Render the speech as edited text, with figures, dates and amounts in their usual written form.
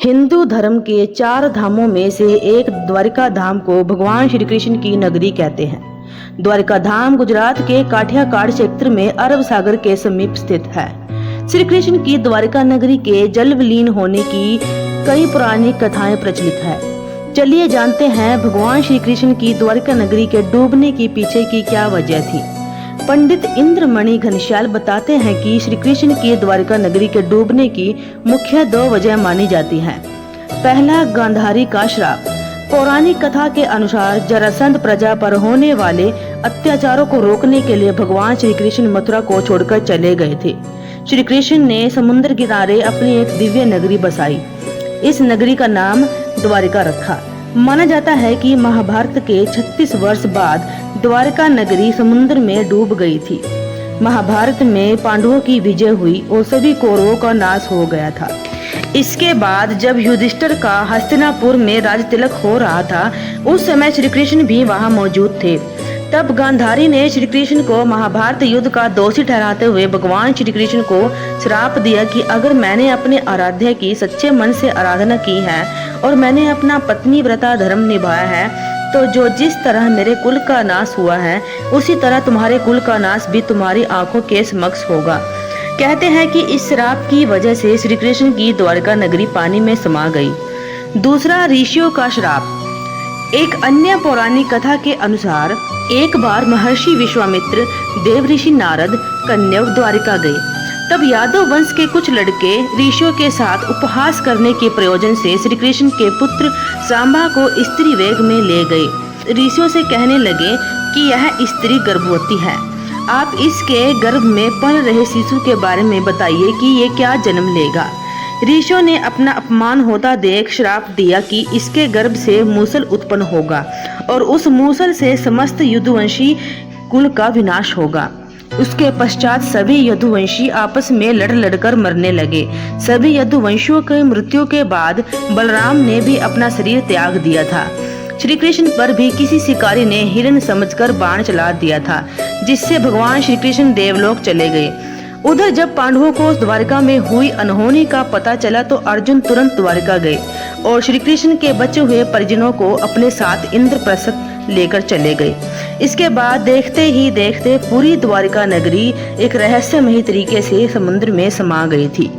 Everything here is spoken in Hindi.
हिंदू धर्म के 4 धामों में से एक द्वारिका धाम को भगवान श्री कृष्ण की नगरी कहते हैं। द्वारिका धाम गुजरात के काठियावाड़ क्षेत्र में अरब सागर के समीप स्थित है। श्री कृष्ण की द्वारिका नगरी के जल विलीन होने की कई पुरानी कथाएं प्रचलित है। चलिए जानते हैं भगवान श्री कृष्ण की द्वारिका नगरी के डूबने के पीछे की क्या वजह थी। पंडित इंद्रमणि घनश्याल बताते हैं कि श्री कृष्ण की द्वारिका नगरी के डूबने की मुख्य 2 वजह मानी जाती हैं। पहला, गांधारी का श्राप। पौराणिक कथा के अनुसार जरासंध प्रजा पर होने वाले अत्याचारों को रोकने के लिए भगवान श्री कृष्ण मथुरा को छोड़कर चले गए थे। श्री कृष्ण ने समुद्र किनारे अपनी एक दिव्य नगरी बसाई। इस नगरी का नाम द्वारिका रखा। माना जाता है कि महाभारत के 36 वर्ष बाद द्वारिका नगरी समुद्र में डूब गई थी। महाभारत में पांडवों की विजय हुई और सभी कौरवों का नाश हो गया था। इसके बाद जब युधिष्ठिर का हस्तिनापुर में राज तिलक हो रहा था, उस समय श्री कृष्ण भी वहां मौजूद थे। तब गांधारी ने श्री कृष्ण को महाभारत युद्ध का दोषी ठहराते हुए भगवान श्री कृष्ण को श्राप दिया कि अगर मैंने अपने आराध्य की सच्चे मन से आराधना की है और मैंने अपना पत्नी व्रता धर्म निभाया है, तो जो जिस तरह मेरे कुल का नाश हुआ है, उसी तरह तुम्हारे कुल का नाश भी तुम्हारी आंखों के समक्ष होगा। कहते हैं कि इस श्राप की वजह से श्री कृष्ण की द्वारिका नगरी पानी में समा गई। दूसरा, ऋषियों का श्राप। एक अन्य पौराणिक कथा के अनुसार एक बार महर्षि विश्वामित्र देवऋषि नारद कन्यव द्वारिका गए। तब यादव वंश के कुछ लड़के ऋषियों के साथ उपहास करने के प्रयोजन से श्री कृष्ण के पुत्र सांबा को स्त्री वेग में ले गए। ऋषियों से कहने लगे कि यह स्त्री गर्भवती है, आप इसके गर्भ में पल रहे शिशु के बारे में बताइए कि ये क्या जन्म लेगा। ऋषियों ने अपना अपमान होता देख श्राप दिया कि इसके गर्भ से मूसल उत्पन्न होगा और उस मूसल से समस्त यदुवंशी कुल का विनाश होगा। उसके पश्चात सभी यदुवंशी आपस में लड़कर मरने लगे। सभी यदुवंशियों की मृत्यु के बाद बलराम ने भी अपना शरीर त्याग दिया था। श्री कृष्ण पर भी किसी शिकारी ने हिरण समझकर बाण चला दिया था, जिससे भगवान श्री कृष्ण देवलोक चले गए। उधर जब पांडवों को द्वारिका में हुई अनहोनी का पता चला तो अर्जुन तुरंत द्वारिका गए और श्री कृष्ण के बचे हुए परिजनों को अपने साथ इंद्रप्रस्थ लेकर चले गए। इसके बाद देखते ही देखते पूरी द्वारिका नगरी एक रहस्यमयी तरीके से समुद्र में समा गई थी।